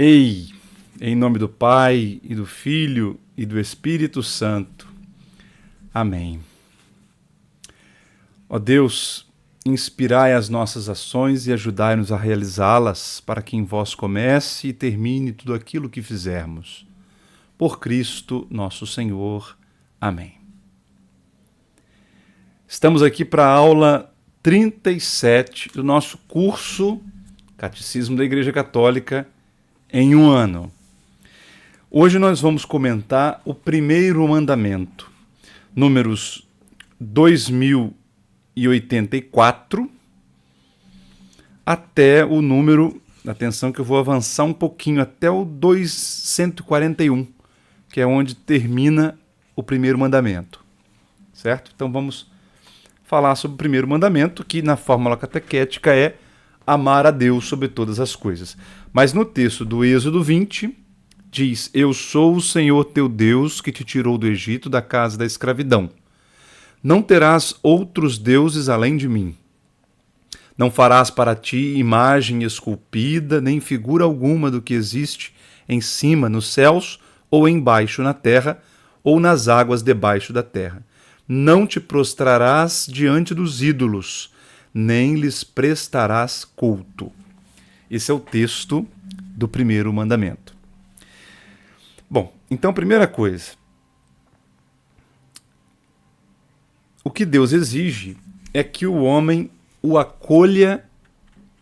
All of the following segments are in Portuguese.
Ei, em nome do Pai, e do Filho, e do Espírito Santo. Amém. Ó Deus, inspirai as nossas ações e ajudai-nos a realizá-las, para que em vós comece e termine tudo aquilo que fizermos. Por Cristo nosso Senhor. Amém. Estamos aqui para a aula 37 do nosso curso Catecismo da Igreja Católica em um ano. Hoje nós vamos comentar o primeiro mandamento, números 2084 até o número, atenção que eu vou avançar um pouquinho, até o 2141, que é onde termina o primeiro mandamento, certo? Então vamos falar sobre o primeiro mandamento, que na fórmula catequética é amar a Deus sobre todas as coisas. Mas no texto do Êxodo 20, diz: Eu sou o Senhor teu Deus que te tirou do Egito, da casa da escravidão. Não terás outros deuses além de mim. Não farás para ti imagem esculpida, nem figura alguma do que existe em cima nos céus, ou embaixo na terra, ou nas águas debaixo da terra. Não te prostrarás diante dos ídolos, nem lhes prestarás culto. Esse é o texto do primeiro mandamento. Bom, então, primeira coisa. O que Deus exige é que o homem o acolha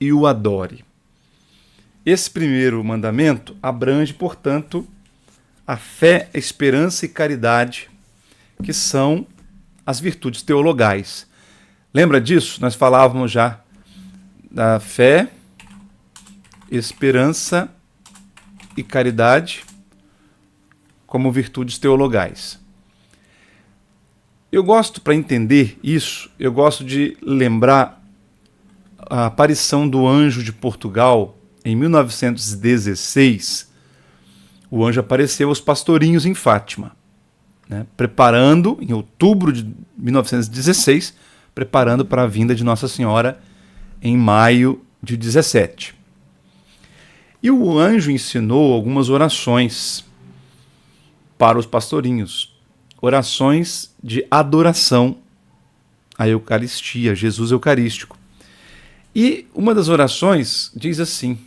e o adore. Esse primeiro mandamento abrange, portanto, a fé, a esperança e caridade, que são as virtudes teologais. Lembra disso? Nós falávamos já da fé, esperança e caridade como virtudes teologais. Eu gosto, para entender isso, eu gosto de lembrar a aparição do anjo de Portugal em 1916. O anjo apareceu aos pastorinhos em Fátima, né, preparando, em outubro de 1916, preparando para a vinda de Nossa Senhora em maio de 17. E o anjo ensinou algumas orações para os pastorinhos, orações de adoração à Eucaristia, Jesus Eucarístico. E uma das orações diz assim: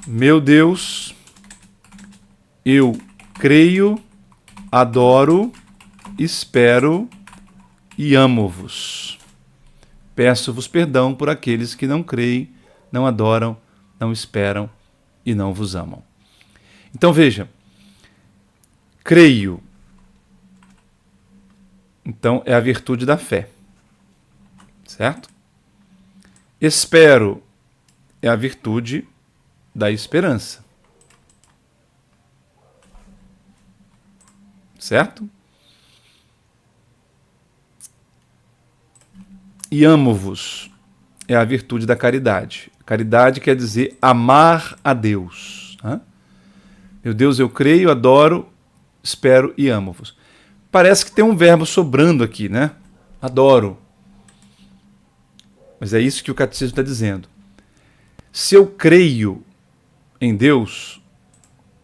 Meu Deus, eu creio, adoro, espero e amo-vos. Peço-vos perdão por aqueles que não creem, não adoram, não esperam e não vos amam. Então veja, creio. Então é a virtude da fé, certo? Espero é a virtude da esperança, certo? E amo-vos é a virtude da caridade. Caridade quer dizer amar a Deus. Né? Meu Deus, eu creio, adoro, espero e amo-vos. Parece que tem um verbo sobrando aqui, né? Adoro. Mas é isso que o catecismo está dizendo. Se eu creio em Deus,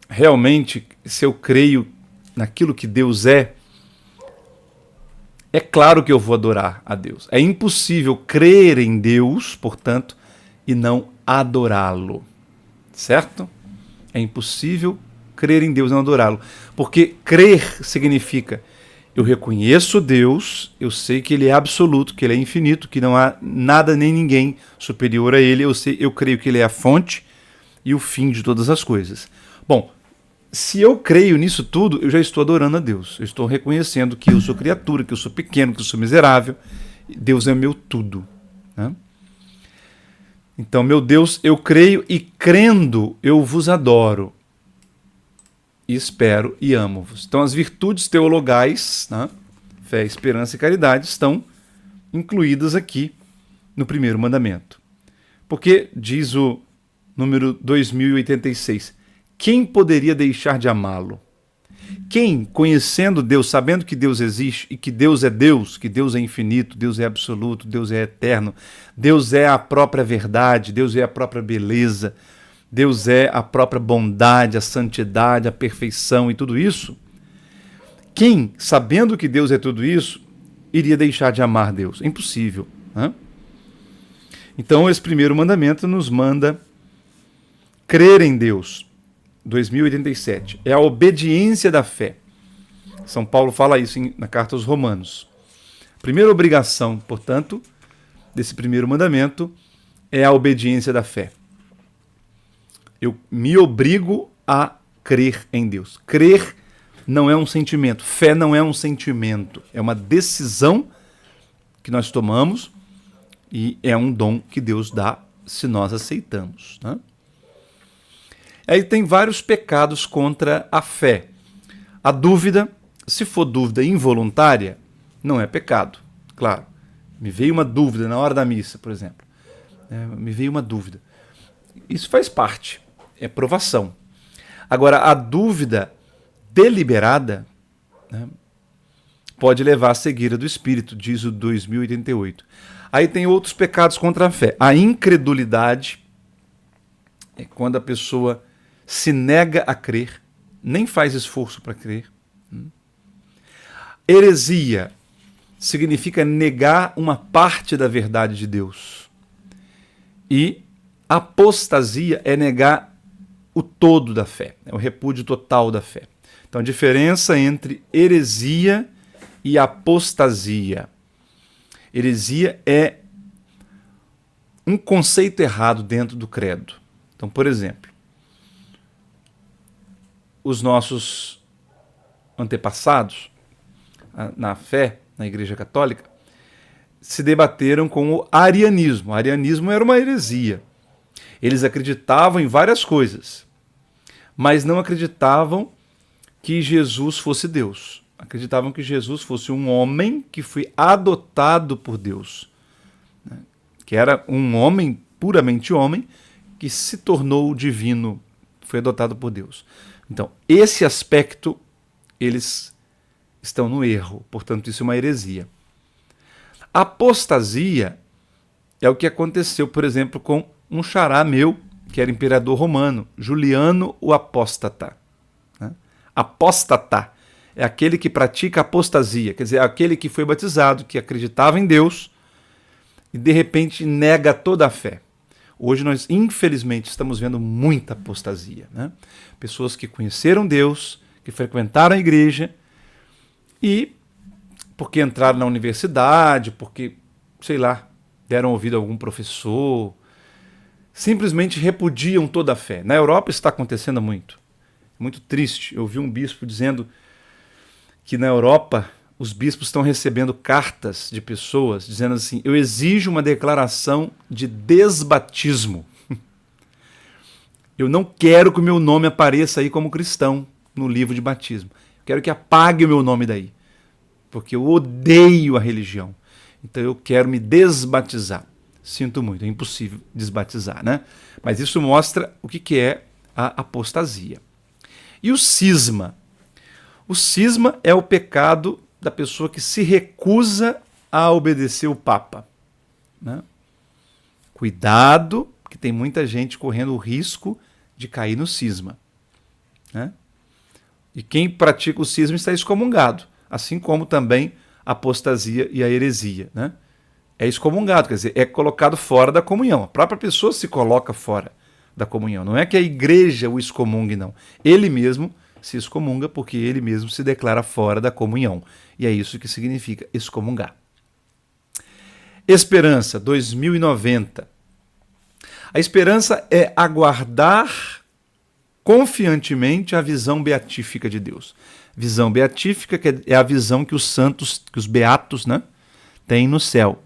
realmente, se eu creio naquilo que Deus é claro que eu vou adorar a Deus. É impossível crer em Deus, portanto, e não adorá-lo. Certo? É impossível crer em Deus e não adorá-lo. Porque crer significa: eu reconheço Deus, eu sei que Ele é absoluto, que Ele é infinito, que não há nada nem ninguém superior a Ele, eu creio que Ele é a fonte e o fim de todas as coisas. Bom, se eu creio nisso tudo, eu já estou adorando a Deus. Eu estou reconhecendo que eu sou criatura, que eu sou pequeno, que eu sou miserável. Deus é meu tudo. Né? Então, meu Deus, eu creio e crendo eu vos adoro. Espero e amo-vos. Então, as virtudes teologais, né, fé, esperança e caridade, estão incluídas aqui no primeiro mandamento. Porque diz o número 2086, quem poderia deixar de amá-lo? Quem, conhecendo Deus, sabendo que Deus existe e que Deus, que Deus é infinito, Deus é absoluto, Deus é eterno, Deus é a própria verdade, Deus é a própria beleza, Deus é a própria bondade, a santidade, a perfeição e tudo isso, quem, sabendo que Deus é tudo isso, iria deixar de amar Deus? É impossível, né? Então, esse primeiro mandamento nos manda crer em Deus. 2087. É a obediência da fé. São Paulo fala isso na carta aos Romanos. Primeira obrigação, portanto, desse primeiro mandamento é a obediência da fé. Eu me obrigo a crer em Deus. Crer não é um sentimento. Fé não é um sentimento. É uma decisão que nós tomamos e é um dom que Deus dá se nós aceitamos, né? Aí tem vários pecados contra a fé. A dúvida, se for dúvida involuntária, não é pecado. Claro, me veio uma dúvida na hora da missa, por exemplo. Me veio uma dúvida. Isso faz parte, é provação. Agora, a dúvida deliberada, né, pode levar à cegueira do espírito, diz o 2088. Aí tem outros pecados contra a fé. A incredulidade é quando a pessoa se nega a crer, nem faz esforço para crer. Heresia significa negar uma parte da verdade de Deus. E apostasia é negar o todo da fé, é o repúdio total da fé. Então, a diferença entre heresia e apostasia. Heresia é um conceito errado dentro do credo. Então, por exemplo, os nossos antepassados na fé, na Igreja Católica, se debateram com o arianismo. O arianismo era uma heresia. Eles acreditavam em várias coisas, mas não acreditavam que Jesus fosse Deus. Acreditavam que Jesus fosse um homem que foi adotado por Deus, né? Que era um homem, puramente homem, que se tornou divino, foi adotado por Deus. Então, esse aspecto, eles estão no erro, portanto, isso é uma heresia. A apostasia é o que aconteceu, por exemplo, com um xará meu, que era imperador romano, Juliano o Apóstata. Apóstata é aquele que pratica apostasia, quer dizer, aquele que foi batizado, que acreditava em Deus e de repente nega toda a fé. Hoje nós, infelizmente, estamos vendo muita apostasia, né? Pessoas que conheceram Deus, que frequentaram a igreja e, porque entraram na universidade, porque, sei lá, deram ouvido a algum professor, simplesmente repudiam toda a fé. Na Europa está acontecendo muito. Muito triste. Eu vi um bispo dizendo que na Europa os bispos estão recebendo cartas de pessoas dizendo assim: eu exijo uma declaração de desbatismo. Eu não quero que o meu nome apareça aí como cristão no livro de batismo. Quero que apague o meu nome daí, porque eu odeio a religião. Então eu quero me desbatizar. Sinto muito, é impossível desbatizar, né? Mas isso mostra o que é a apostasia. E o cisma? O cisma é o pecado da pessoa que se recusa a obedecer o Papa, né? Cuidado, que tem muita gente correndo o risco de cair no cisma, né? E quem pratica o cisma está excomungado, assim como também a apostasia e a heresia, né? É excomungado, quer dizer, é colocado fora da comunhão. A própria pessoa se coloca fora da comunhão. Não é que a igreja o excomungue, não. Ele mesmo se excomunga porque ele mesmo se declara fora da comunhão. E é isso que significa excomungar. Esperança, 2090. A esperança é aguardar confiantemente a visão beatífica de Deus. Visão beatífica é a visão que os santos, que os beatos, né, têm no céu.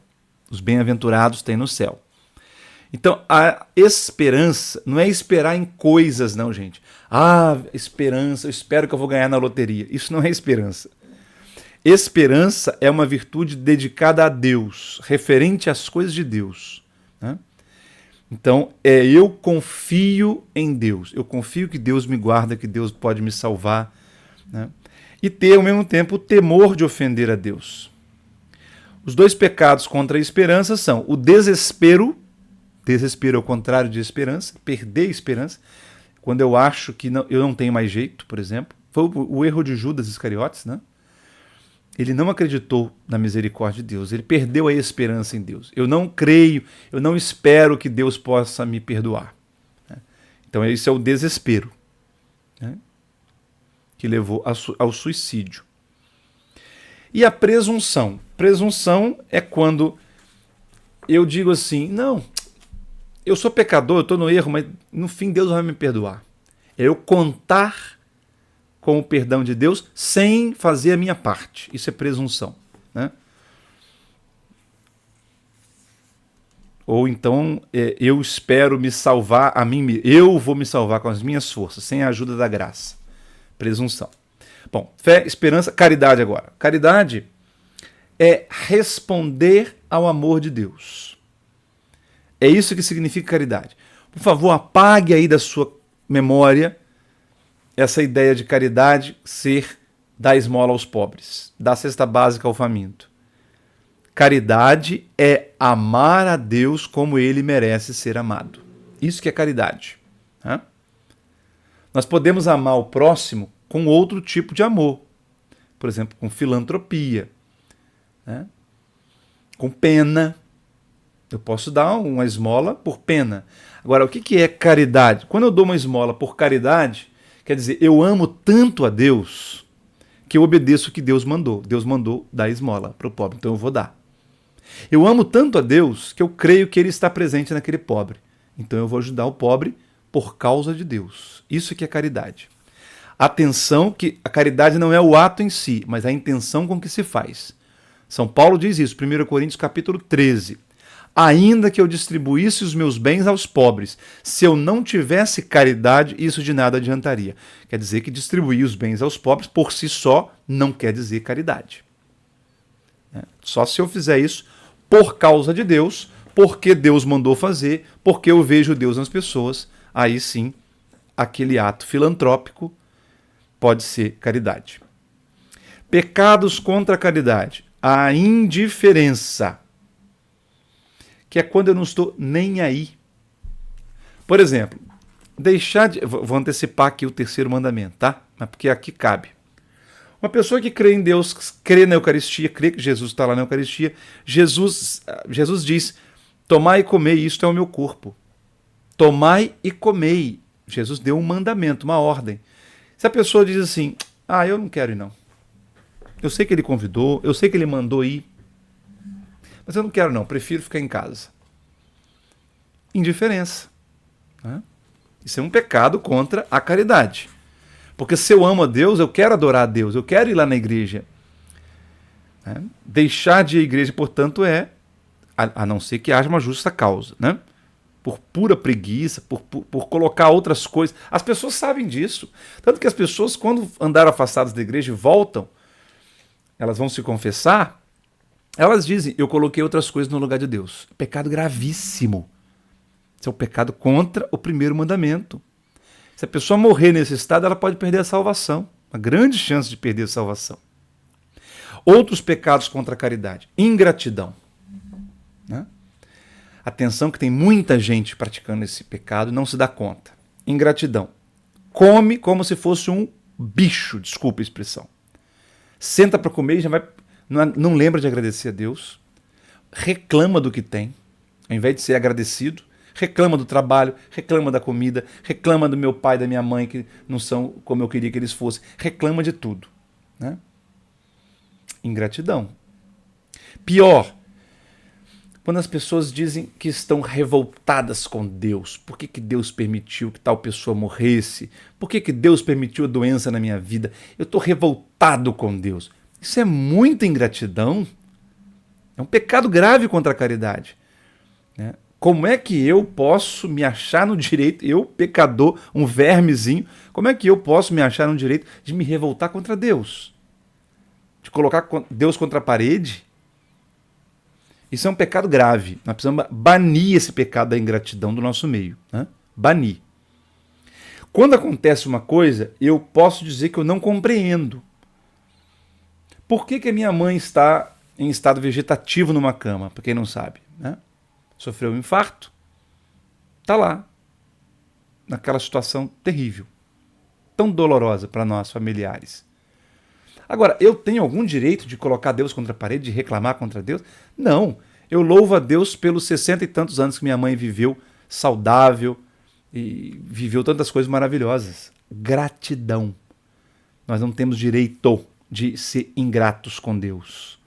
Os bem-aventurados têm no céu. Então, a esperança não é esperar em coisas, não, gente. Esperança, eu espero que eu vou ganhar na loteria. Isso não é esperança. Esperança é uma virtude dedicada a Deus, referente às coisas de Deus, né? Então, eu confio em Deus. Eu confio que Deus me guarda, que Deus pode me salvar, né? E ter, ao mesmo tempo, o temor de ofender a Deus. Os dois pecados contra a esperança são o desespero, Desespero é o contrário de esperança, perder a esperança. Quando eu acho que eu não tenho mais jeito, por exemplo. Foi o erro de Judas Iscariotes, né? Ele não acreditou na misericórdia de Deus, ele perdeu a esperança em Deus. Eu não creio, eu não espero que Deus possa me perdoar. Então esse é o desespero, né? Que levou ao suicídio. E a presunção? Presunção é quando eu digo assim, não, eu sou pecador, eu estou no erro, mas no fim Deus vai me perdoar. É eu contar com o perdão de Deus sem fazer a minha parte. Isso é presunção, né? Ou então eu espero me salvar a mim mesmo. Eu vou me salvar com as minhas forças, sem a ajuda da graça. Presunção. Bom, fé, esperança, caridade agora. Caridade é responder ao amor de Deus. É isso que significa caridade. Por favor, apague aí da sua memória essa ideia de caridade ser dar esmola aos pobres, dar cesta básica ao faminto. Caridade é amar a Deus como ele merece ser amado. Isso que é caridade. Né? Nós podemos amar o próximo com outro tipo de amor. Por exemplo, com filantropia, né? Com pena. Eu posso dar uma esmola por pena. Agora, o que é caridade? Quando eu dou uma esmola por caridade, quer dizer, eu amo tanto a Deus que eu obedeço o que Deus mandou. Deus mandou dar esmola para o pobre, então eu vou dar. Eu amo tanto a Deus que eu creio que Ele está presente naquele pobre. Então eu vou ajudar o pobre por causa de Deus. Isso que é caridade. Atenção que a caridade não é o ato em si, mas a intenção com que se faz. São Paulo diz isso, 1 Coríntios capítulo 13. Ainda que eu distribuísse os meus bens aos pobres, se eu não tivesse caridade, isso de nada adiantaria. Quer dizer que distribuir os bens aos pobres por si só não quer dizer caridade. Só se eu fizer isso por causa de Deus, porque Deus mandou fazer, porque eu vejo Deus nas pessoas, aí sim, aquele ato filantrópico pode ser caridade. Pecados contra a caridade. A indiferença, que é quando eu não estou nem aí. Por exemplo, deixar de... Vou antecipar aqui o terceiro mandamento, tá? Mas porque aqui cabe. Uma pessoa que crê em Deus, crê na Eucaristia, crê que Jesus está lá na Eucaristia, Jesus diz, tomai e comei, isto é o meu corpo. Tomai e comei. Jesus deu um mandamento, uma ordem. Se a pessoa diz assim, eu não quero ir não. Eu sei que ele convidou, eu sei que ele mandou ir, mas eu não quero não, prefiro ficar em casa. Indiferença. Né? Isso é um pecado contra a caridade. Porque se eu amo a Deus, eu quero adorar a Deus, eu quero ir lá na igreja. Né? Deixar de ir à igreja, portanto, a não ser que haja uma justa causa. Né? Por pura preguiça, por colocar outras coisas. As pessoas sabem disso. Tanto que as pessoas, quando andaram afastadas da igreja e voltam, elas vão se confessar, elas dizem, eu coloquei outras coisas no lugar de Deus. Pecado gravíssimo. Isso é um pecado contra o primeiro mandamento. Se a pessoa morrer nesse estado, ela pode perder a salvação. Uma grande chance de perder a salvação. Outros pecados contra a caridade. Ingratidão. Né? Atenção que tem muita gente praticando esse pecado e não se dá conta. Ingratidão. Come como se fosse um bicho, desculpa a expressão. Senta para comer e já vai... Não lembra de agradecer a Deus. Reclama do que tem, ao invés de ser agradecido. Reclama do trabalho, reclama da comida, reclama do meu pai e da minha mãe, que não são como eu queria que eles fossem. Reclama de tudo. Né? Ingratidão. Pior, quando as pessoas dizem que estão revoltadas com Deus. Por que Deus permitiu que tal pessoa morresse? Por que Deus permitiu a doença na minha vida? Eu estou revoltado com Deus. Isso é muita ingratidão. É um pecado grave contra a caridade. Né? Como é que eu posso me achar no direito, eu, pecador, um vermezinho, como é que eu posso me achar no direito de me revoltar contra Deus? De colocar Deus contra a parede? Isso é um pecado grave. Nós precisamos banir esse pecado da ingratidão do nosso meio. Né? Banir. Quando acontece uma coisa, eu posso dizer que eu não compreendo. Por que a minha mãe está em estado vegetativo numa cama? Para quem não sabe. Né? Sofreu um infarto, está lá, naquela situação terrível, tão dolorosa para nós familiares. Agora, eu tenho algum direito de colocar Deus contra a parede, de reclamar contra Deus? Não. Eu louvo a Deus pelos 60 e tantos anos que minha mãe viveu saudável e viveu tantas coisas maravilhosas. Gratidão. Nós não temos direito de ser ingratos com Deus.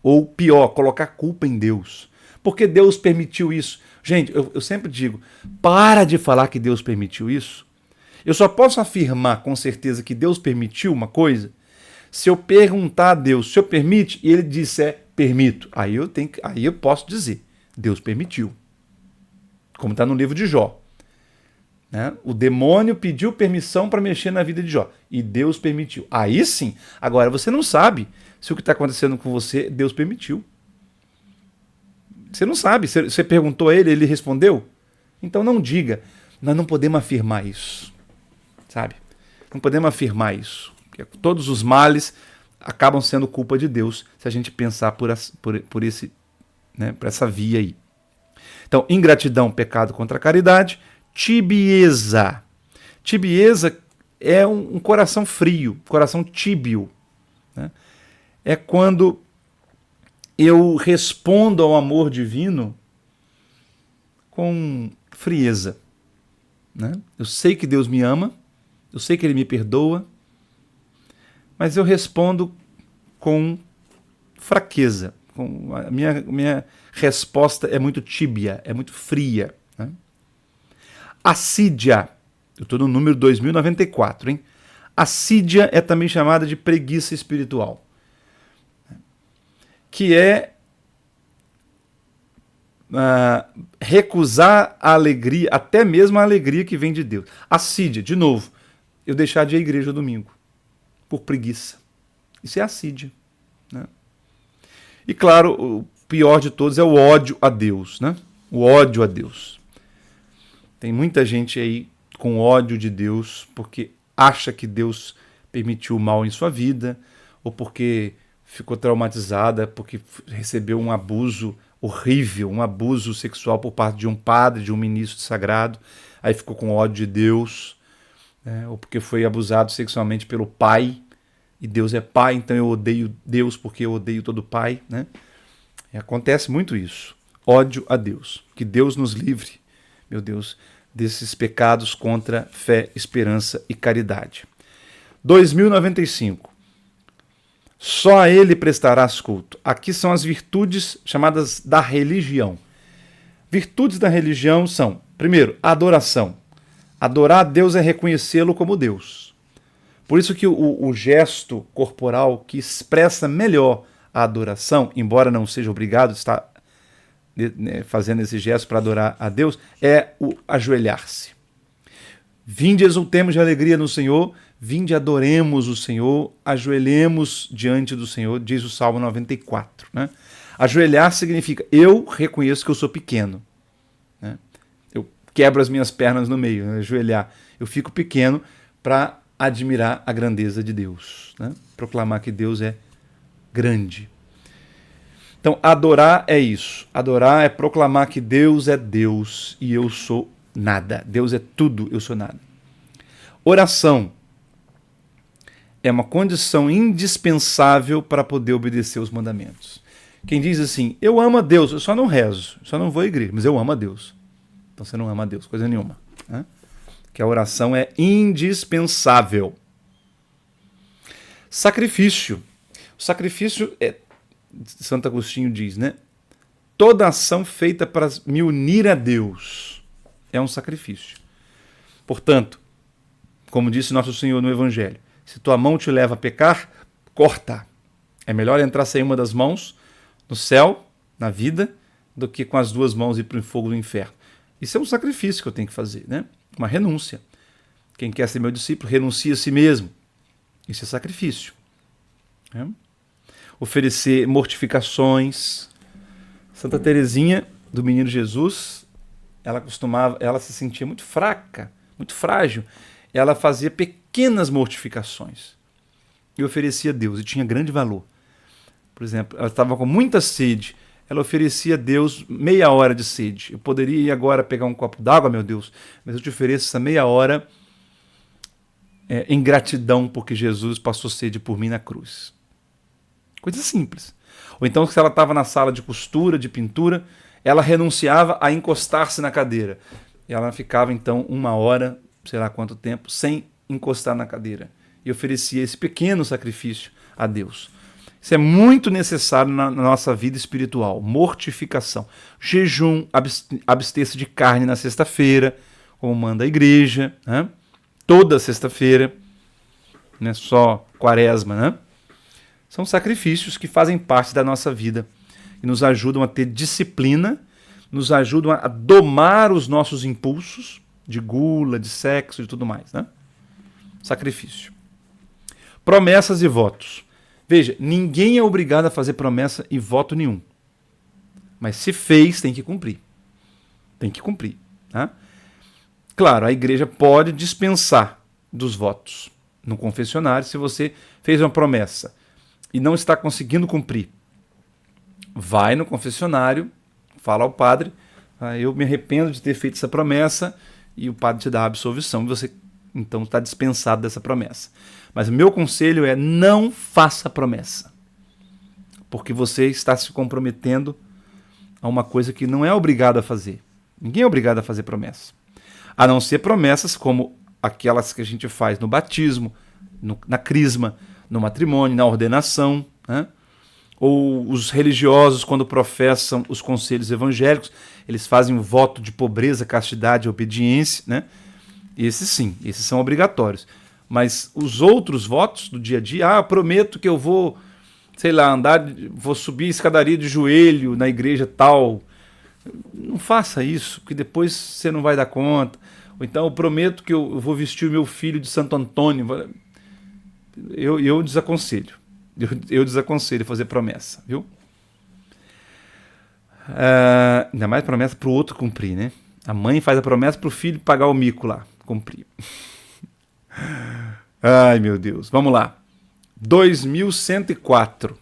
Ou pior, colocar culpa em Deus. Porque Deus permitiu isso. Gente, eu sempre digo, para de falar que Deus permitiu isso. Eu só posso afirmar com certeza que Deus permitiu uma coisa se eu perguntar a Deus, o Senhor permite? E ele disser, permito. Aí eu posso dizer, Deus permitiu. Como está no livro de Jó. Né? O demônio pediu permissão para mexer na vida de Jó. E Deus permitiu. Aí sim. Agora, você não sabe se o que está acontecendo com você, Deus permitiu. Você não sabe. Você perguntou a ele, ele respondeu? Então não diga. Nós não podemos afirmar isso. Sabe? Não podemos afirmar isso. Todos os males acabam sendo culpa de Deus se a gente pensar por essa via aí. Então, ingratidão, pecado contra a caridade. Tibieza. Tibieza é um coração frio, coração tíbio. Né? É quando eu respondo ao amor divino com frieza. Né? Eu sei que Deus me ama, eu sei que Ele me perdoa, mas eu respondo com fraqueza. A minha resposta é muito tíbia, é muito fria. Né? Assídia. Eu estou no número 2094. Hein? Assídia é também chamada de preguiça espiritual. Que é recusar a alegria, até mesmo a alegria que vem de Deus. Assídia, de novo, eu deixar de ir à igreja domingo. Por preguiça. Isso é assídia. Né? E claro, o pior de todos é o ódio a Deus. Né? O ódio a Deus. Tem muita gente aí com ódio de Deus porque acha que Deus permitiu o mal em sua vida ou porque ficou traumatizada, porque recebeu um abuso horrível, um abuso sexual por parte de um padre, de um ministro sagrado, aí ficou com ódio de Deus. Ou porque foi abusado sexualmente pelo pai, e Deus é pai, então eu odeio Deus porque eu odeio todo pai. Né? E acontece muito isso. Ódio a Deus. Que Deus nos livre, meu Deus, desses pecados contra fé, esperança e caridade. 2095. Só a Ele prestarás culto. Aqui são as virtudes chamadas da religião. Virtudes da religião são, primeiro, adoração. Adorar a Deus é reconhecê-lo como Deus. Por isso que o gesto corporal que expressa melhor a adoração, embora não seja obrigado a estar fazendo esse gesto para adorar a Deus, é o ajoelhar-se. Vinde exultemos de alegria no Senhor, vinde adoremos o Senhor, ajoelhemos diante do Senhor, diz o Salmo 94. Né? Ajoelhar significa, eu reconheço que eu sou pequeno. Né? Eu quebro as minhas pernas no meio, né? Ajoelhar. Eu fico pequeno para admirar a grandeza de Deus. Né? Proclamar que Deus é grande. Então, adorar é isso. Adorar é proclamar que Deus é Deus e eu sou nada. Deus é tudo, eu sou nada. Oração é uma condição indispensável para poder obedecer os mandamentos. Quem diz assim, eu amo a Deus, eu só não rezo, só não vou à igreja, mas eu amo a Deus. Então você não ama a Deus, coisa nenhuma. Né? Que a oração é indispensável. Sacrifício. O sacrifício é, Santo Agostinho diz, né? Toda ação feita para me unir a Deus é um sacrifício. Portanto, como disse nosso Senhor no Evangelho, se tua mão te leva a pecar, corta. É melhor entrar sem uma das mãos no céu, na vida, do que com as duas mãos ir para o fogo do inferno. Isso é um sacrifício que eu tenho que fazer, né? Uma renúncia. Quem quer ser meu discípulo, renuncia a si mesmo. Isso é sacrifício. Né? Oferecer mortificações. Santa Teresinha do Menino Jesus, ela se sentia muito fraca, muito frágil. Ela fazia pequenas mortificações e oferecia a Deus, e tinha grande valor. Por exemplo, ela estava com muita sede, ela oferecia a Deus meia hora de sede. Eu poderia ir agora pegar um copo d'água, meu Deus, mas eu te ofereço essa meia hora em gratidão porque Jesus passou sede por mim na cruz. Coisa simples. Ou então, se ela estava na sala de costura, de pintura, ela renunciava a encostar-se na cadeira. E ela ficava, então, 1 hora, sei lá quanto tempo, sem encostar na cadeira. E oferecia esse pequeno sacrifício a Deus. Isso é muito necessário na nossa vida espiritual. Mortificação. Jejum, abster-se de carne na sexta-feira, como manda a igreja, né? Toda sexta-feira, não é só quaresma, né? São sacrifícios que fazem parte da nossa vida e nos ajudam a ter disciplina, nos ajudam a domar os nossos impulsos de gula, de sexo e tudo mais, né? Sacrifício. Promessas e votos. Veja, ninguém é obrigado a fazer promessa e voto nenhum. Mas se fez, tem que cumprir. Tem que cumprir, tá? Claro, a igreja pode dispensar dos votos no confessionário se você fez uma promessa e não está conseguindo cumprir. Vai no confessionário, fala ao padre, eu me arrependo de ter feito essa promessa, e o padre te dá a absolvição e você então está dispensado dessa promessa. Mas o meu conselho é: não faça promessa, porque você está se comprometendo a uma coisa que não é obrigado a fazer. Ninguém é obrigado a fazer promessa, a não ser promessas como aquelas que a gente faz no batismo, na crisma, no matrimônio, na ordenação, né? Ou os religiosos, quando professam os conselhos evangélicos, eles fazem um voto de pobreza, castidade e obediência, né? Esses sim, esses são obrigatórios. Mas os outros votos do dia a dia, eu prometo que eu vou, sei lá, vou subir a escadaria de joelho na igreja tal. Não faça isso, porque depois você não vai dar conta. Ou então eu prometo que eu vou vestir o meu filho de Santo Antônio. Eu desaconselho. Eu desaconselho fazer promessa, viu? Ainda mais promessa para o outro cumprir, né? A mãe faz a promessa para o filho pagar o mico lá, cumprir. Ai, meu Deus. Vamos lá. 2104.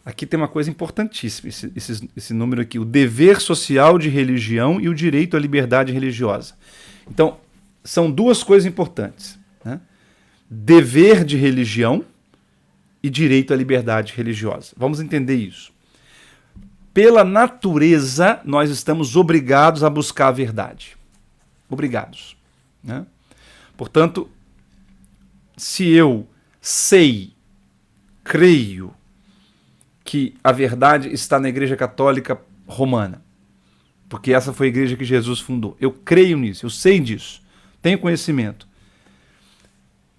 Aqui tem uma coisa importantíssima, esse número aqui. O dever social de religião e o direito à liberdade religiosa. Então, são duas coisas importantes, né? Dever de religião e direito à liberdade religiosa. Vamos entender isso. Pela natureza, nós estamos obrigados a buscar a verdade. Obrigados, né? Portanto, se eu sei, creio que a verdade está na Igreja Católica Romana, porque essa foi a igreja que Jesus fundou, eu creio nisso, eu sei disso, tenho conhecimento.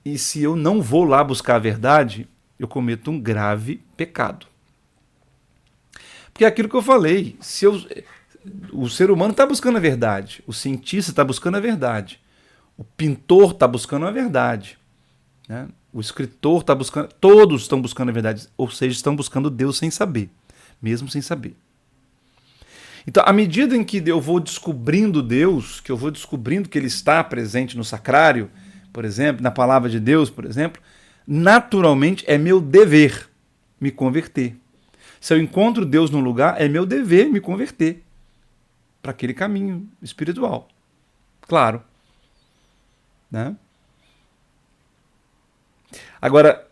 E se eu não vou lá buscar a verdade, eu cometo um grave pecado. Porque é aquilo que eu falei, o ser humano está buscando a verdade, o cientista está buscando a verdade, o pintor está buscando a verdade, né? O escritor está buscando, todos estão buscando a verdade, ou seja, estão buscando Deus sem saber, mesmo sem saber. Então, à medida em que eu vou descobrindo Deus, que eu vou descobrindo que Ele está presente no sacrário, por exemplo, na palavra de Deus, por exemplo, naturalmente é meu dever me converter. Se eu encontro Deus num lugar, é meu dever me converter para aquele caminho espiritual. Claro, né? Agora,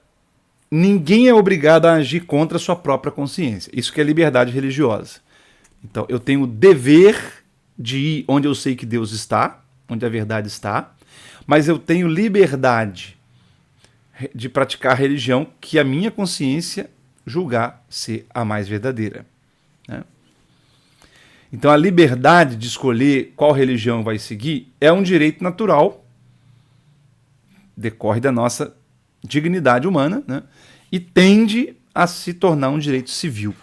ninguém é obrigado a agir contra a sua própria consciência. Isso que é liberdade religiosa. Então, eu tenho o dever de ir onde eu sei que Deus está, onde a verdade está, mas eu tenho liberdade de praticar a religião que a minha consciência julgar ser a mais verdadeira, né? Então, a liberdade de escolher qual religião vai seguir é um direito natural, decorre da nossa dignidade humana, né? E tende a se tornar um direito civil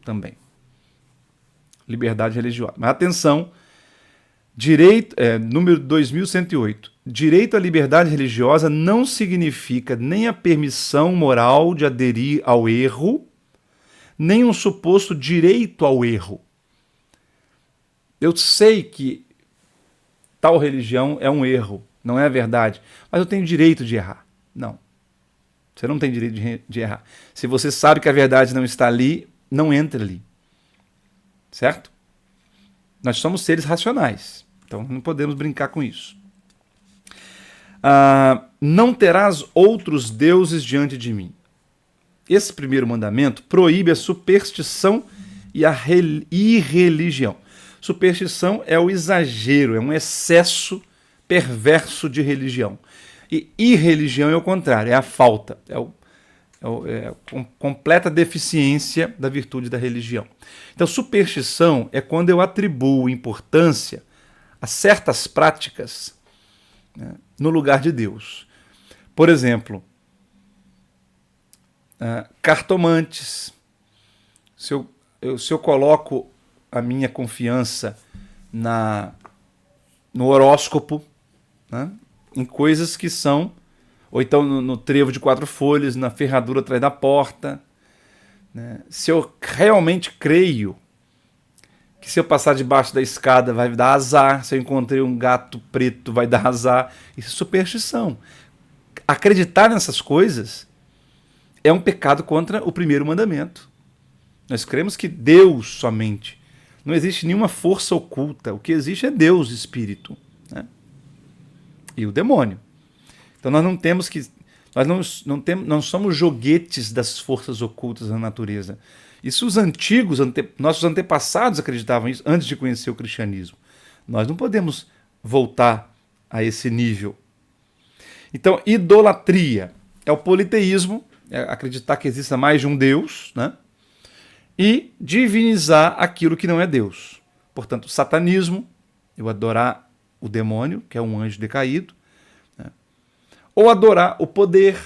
também. Liberdade religiosa. Mas atenção, número 2108. Direito à liberdade religiosa não significa nem a permissão moral de aderir ao erro, nem um suposto direito ao erro. Eu sei que tal religião é um erro, não é a verdade, mas eu tenho direito de errar. Não. Você não tem direito de errar. Se você sabe que a verdade não está ali, não entra ali. Certo? Nós somos seres racionais, então não podemos brincar com isso. Não terás outros deuses diante de mim. Esse primeiro mandamento proíbe a superstição e a irreligião. Superstição é o exagero, é um excesso perverso de religião. E irreligião é o contrário, é a falta, é a completa deficiência da virtude da religião. Então, superstição é quando eu atribuo importância a certas práticas, né, no lugar de Deus. Por exemplo, cartomantes. Se eu coloco a minha confiança no horóscopo, né, em coisas que são, ou então no trevo de 4 folhas, na ferradura atrás da porta, né, se eu realmente creio que se eu passar debaixo da escada vai dar azar, se eu encontrei um gato preto vai dar azar, isso é superstição. Acreditar nessas coisas é um pecado contra o primeiro mandamento. Nós cremos que Deus somente. Não existe nenhuma força oculta. O que existe é Deus, Espírito, né? E o demônio. Então nós não temos que. Nós não somos joguetes das forças ocultas da natureza. Isso os antigos, nossos antepassados acreditavam isso antes de conhecer o cristianismo. Nós não podemos voltar a esse nível. Então, idolatria é o politeísmo, é acreditar que exista mais de um Deus, né? E divinizar aquilo que não é Deus. Portanto, satanismo, eu adorar o demônio, que é um anjo decaído, né? Ou adorar o poder,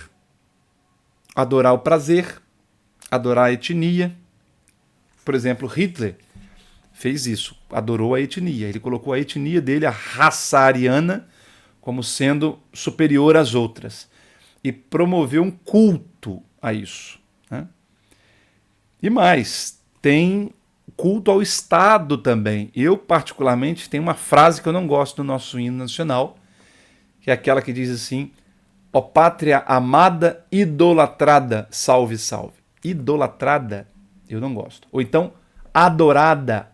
adorar o prazer, adorar a etnia. Por exemplo, Hitler fez isso, adorou a etnia. Ele colocou a etnia dele, a raça ariana, como sendo superior às outras. E promoveu um culto a isso, né? E mais, tem culto ao Estado também. Eu, particularmente, tenho uma frase que eu não gosto do nosso hino nacional, que é aquela que diz assim: ó pátria amada, idolatrada, salve, salve. Idolatrada, eu não gosto. Ou então, adorada.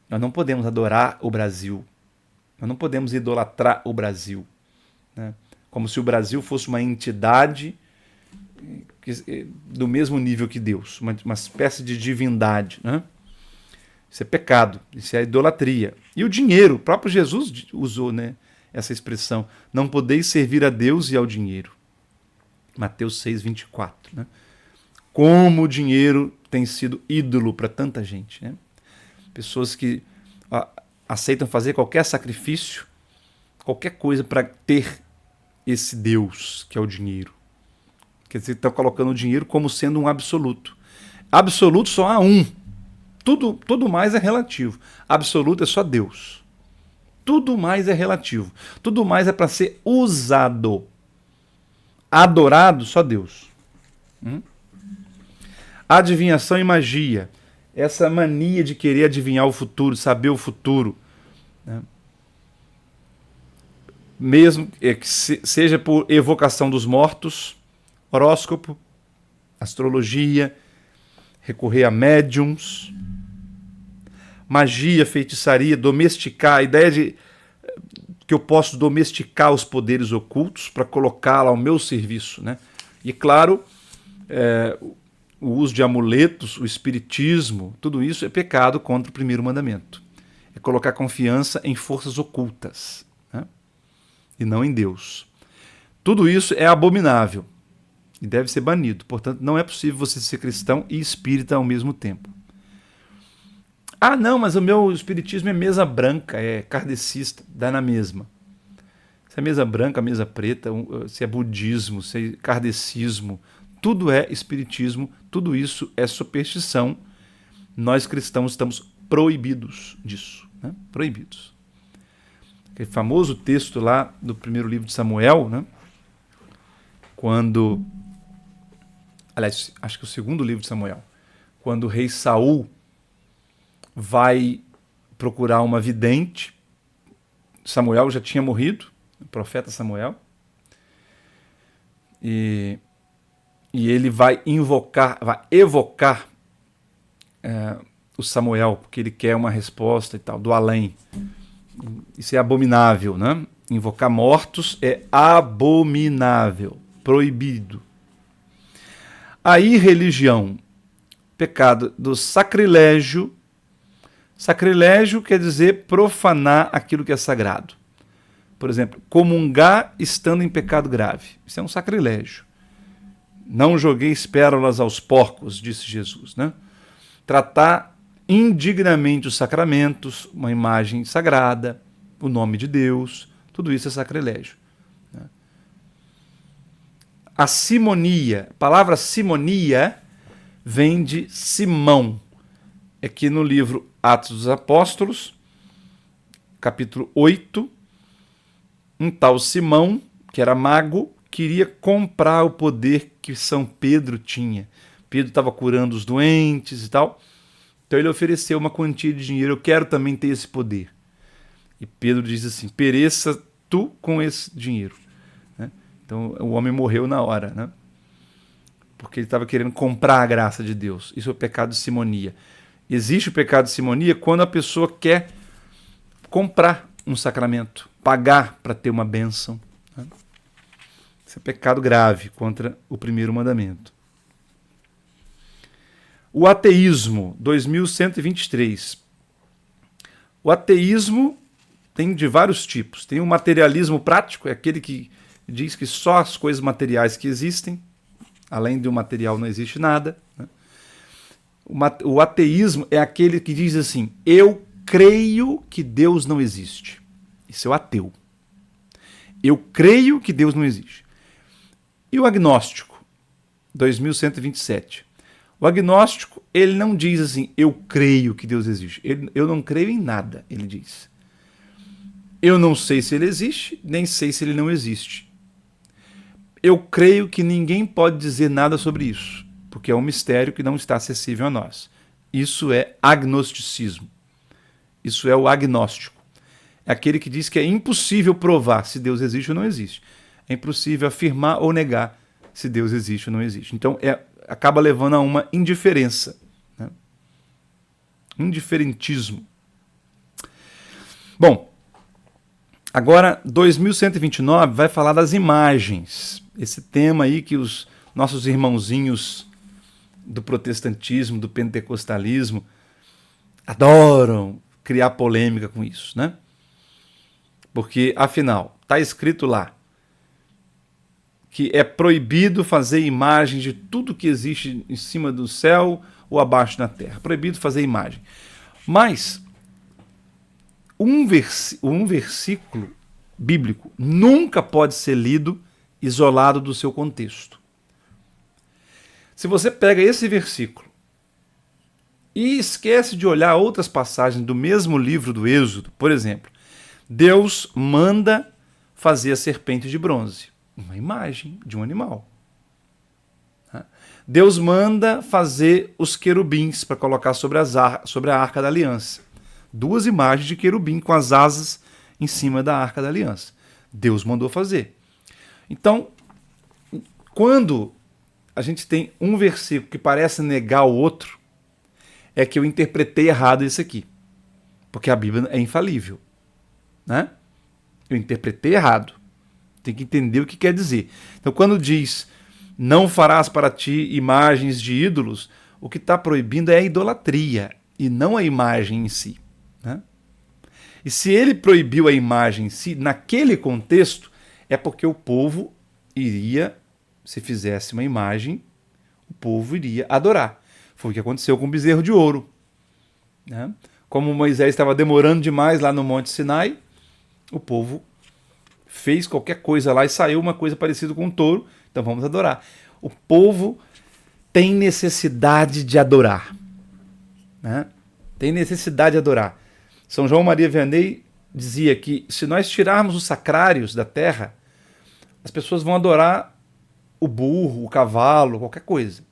Nós não podemos adorar o Brasil. Nós não podemos idolatrar o Brasil, né? Como se o Brasil fosse uma entidade do mesmo nível que Deus, uma espécie de divindade, né? Isso é pecado, isso é idolatria. E o dinheiro, o próprio Jesus usou, né, essa expressão: não podeis servir a Deus e ao dinheiro. Mateus 6:24, né? Como o dinheiro tem sido ídolo para tanta gente, né? Pessoas que aceitam fazer qualquer sacrifício, qualquer coisa para ter esse Deus que é o dinheiro. Quer dizer, estão colocando o dinheiro como sendo um absoluto. Absoluto só há um. Tudo mais é relativo. Absoluto é só Deus. Tudo mais é relativo. Tudo mais é para ser usado. Adorado, só Deus. Adivinhação e magia. Essa mania de querer adivinhar o futuro, saber o futuro, né? Mesmo que seja por evocação dos mortos, horóscopo, astrologia, recorrer a médiums, magia, feitiçaria, domesticar, a ideia de que eu posso domesticar os poderes ocultos para colocá-la ao meu serviço, né? E claro, o uso de amuletos, o espiritismo, tudo isso é pecado contra o primeiro mandamento. É colocar confiança em forças ocultas, né? E não em Deus. Tudo isso é abominável e deve ser banido. Portanto, não é possível você ser cristão e espírita ao mesmo tempo. Ah, não, mas o meu espiritismo é mesa branca, é kardecista, dá na mesma. Se é mesa branca, mesa preta, se é budismo, se é kardecismo, tudo é espiritismo, tudo isso é superstição. Nós cristãos estamos proibidos disso, né? Proibidos. Aquele famoso texto lá do primeiro livro de Samuel, né? Quando, aliás, acho que o segundo livro de Samuel, quando o rei Saul vai procurar uma vidente. Samuel já tinha morrido, o profeta Samuel, e ele vai evocar o Samuel, porque ele quer uma resposta e tal, do além. Isso é abominável, né? Invocar mortos é abominável, proibido. A irreligião, pecado do sacrilégio. Sacrilégio quer dizer profanar aquilo que é sagrado. Por exemplo, comungar estando em pecado grave. Isso é um sacrilégio. Não jogueis pérolas aos porcos, disse Jesus, né? Tratar indignamente os sacramentos, uma imagem sagrada, o nome de Deus, tudo isso é sacrilégio. A simonia, a palavra simonia vem de Simão. É que no livro Atos dos Apóstolos, capítulo 8, um tal Simão, que era mago, queria comprar o poder que São Pedro tinha. Pedro estava curando os doentes e tal. Então ele ofereceu uma quantia de dinheiro. Eu quero também ter esse poder. E Pedro diz assim, pereça tu com esse dinheiro. Né? Então o homem morreu na hora. Né? Porque ele estava querendo comprar a graça de Deus. Isso é o pecado de simonia. Existe o pecado de simonia quando a pessoa quer comprar um sacramento. Pagar para ter uma bênção. Né? Isso é pecado grave contra o primeiro mandamento. O ateísmo, 2123. O ateísmo tem de vários tipos. Tem o materialismo prático, é aquele que diz que só as coisas materiais que existem, além do material não existe nada. Né? O ateísmo é aquele que diz assim, eu creio que Deus não existe. Isso é o ateu. Eu creio que Deus não existe. E o agnóstico, 2127. O agnóstico, ele não diz assim, eu creio que Deus existe. Eu não creio em nada, ele diz. Eu não sei se ele existe, nem sei se ele não existe. Eu creio que ninguém pode dizer nada sobre isso, porque é um mistério que não está acessível a nós. Isso é agnosticismo. Isso é o agnóstico. É aquele que diz que é impossível provar se Deus existe ou não existe. É impossível afirmar ou negar se Deus existe ou não existe. Então, acaba levando a uma indiferença. Né? Indiferentismo. Bom, agora 2129 vai falar das imagens. Esse tema aí que os nossos irmãozinhos do protestantismo, do pentecostalismo, adoram criar polêmica com isso, né? Porque, afinal, está escrito lá que é proibido fazer imagem de tudo que existe em cima do céu ou abaixo da terra. Proibido fazer imagem. Mas um versículo bíblico nunca pode ser lido isolado do seu contexto. Se você pega esse versículo e esquece de olhar outras passagens do mesmo livro do Êxodo, por exemplo, Deus manda fazer a serpente de bronze. Uma imagem de um animal. Deus manda fazer os querubins para colocar sobre a Arca da Aliança. 2 imagens de querubim com as asas em cima da Arca da Aliança. Deus mandou fazer. Então, quando a gente tem um versículo que parece negar o outro, é que eu interpretei errado isso aqui. Porque a Bíblia é infalível. Né? Eu interpretei errado. Tem que entender o que quer dizer. Então, quando diz, não farás para ti imagens de ídolos, o que está proibindo é a idolatria, e não a imagem em si. Né? E se ele proibiu a imagem em si, naquele contexto, é porque o povo iria, se fizesse uma imagem, o povo iria adorar. Foi o que aconteceu com o bezerro de ouro. Né? Como Moisés estava demorando demais lá no Monte Sinai, o povo fez qualquer coisa lá e saiu uma coisa parecida com um touro, então vamos adorar. O povo tem necessidade de adorar. Né? Tem necessidade de adorar. São João Maria Vianney dizia que se nós tirarmos os sacrários da terra, as pessoas vão adorar o burro, o cavalo, qualquer coisa.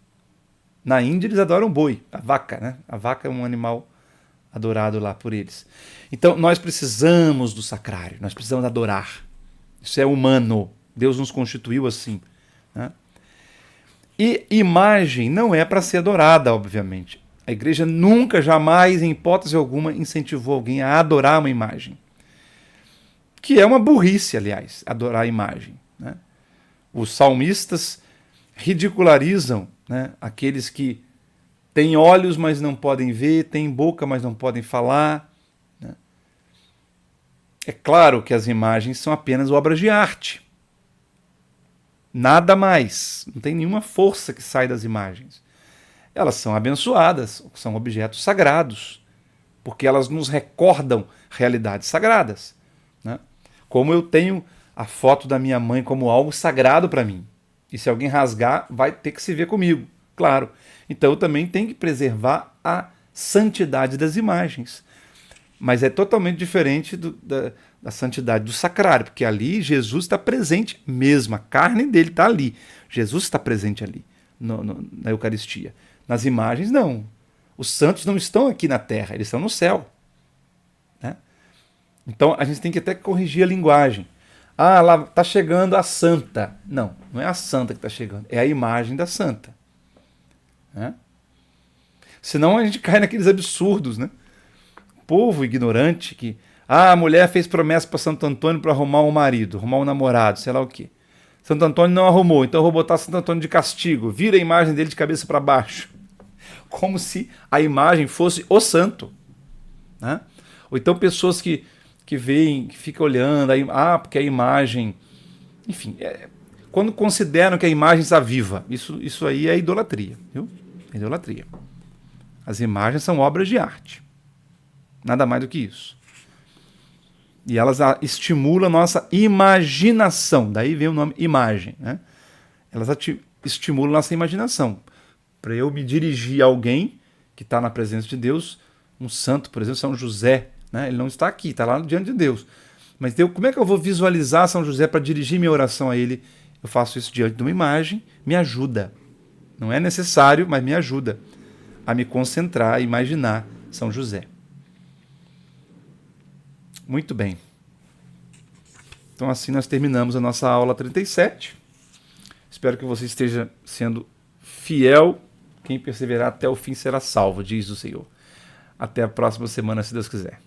Na Índia eles adoram o boi, a vaca. Né? A vaca é um animal adorado lá por eles. Então nós precisamos do sacrário, nós precisamos adorar. Isso é humano. Deus nos constituiu assim. Né? E imagem não é para ser adorada, obviamente. A igreja nunca, jamais, em hipótese alguma, incentivou alguém a adorar uma imagem. Que é uma burrice, aliás, adorar a imagem, né? Os salmistas ridicularizam, né, aqueles que têm olhos, mas não podem ver, têm boca, mas não podem falar, né? É claro que as imagens são apenas obras de arte. Nada mais. Não tem nenhuma força que sai das imagens. Elas são abençoadas, são objetos sagrados, porque elas nos recordam realidades sagradas, né? Como eu tenho a foto da minha mãe como algo sagrado para mim. E se alguém rasgar, vai ter que se ver comigo, claro. Então eu também tenho que preservar a santidade das imagens. Mas é totalmente diferente da santidade do sacrário, porque ali Jesus está presente mesmo, a carne dele está ali. Jesus está presente ali, na Eucaristia. Nas imagens, não. Os santos não estão aqui na terra, eles estão no céu, né? Então a gente tem que até corrigir a linguagem. Ah, lá está chegando a santa. Não, não é a santa que está chegando, é a imagem da santa, né? Senão a gente cai naqueles absurdos, né? Povo ignorante que... Ah, a mulher fez promessa para Santo Antônio para arrumar um marido, arrumar um namorado, sei lá o quê. Santo Antônio não arrumou, então eu vou botar Santo Antônio de castigo. Vira a imagem dele de cabeça para baixo. Como se a imagem fosse o santo, né? Ou então pessoas que veem, que ficam olhando, porque a imagem... Enfim, quando consideram que a imagem está viva, isso aí é idolatria, viu? É idolatria. As imagens são obras de arte. Nada mais do que isso. E elas estimulam a nossa imaginação. Daí vem o nome imagem, né? Elas estimulam a nossa imaginação. Para eu me dirigir a alguém que está na presença de Deus, um santo, por exemplo, São José, né? Ele não está aqui, está lá diante de Deus. Mas como é que eu vou visualizar São José para dirigir minha oração a ele? Eu faço isso diante de uma imagem, me ajuda. Não é necessário, mas me ajuda a me concentrar, a imaginar São José. Muito bem. Então assim nós terminamos a nossa aula 37. Espero que você esteja sendo fiel. Quem perseverar até o fim será salvo, diz o Senhor. Até a próxima semana, se Deus quiser.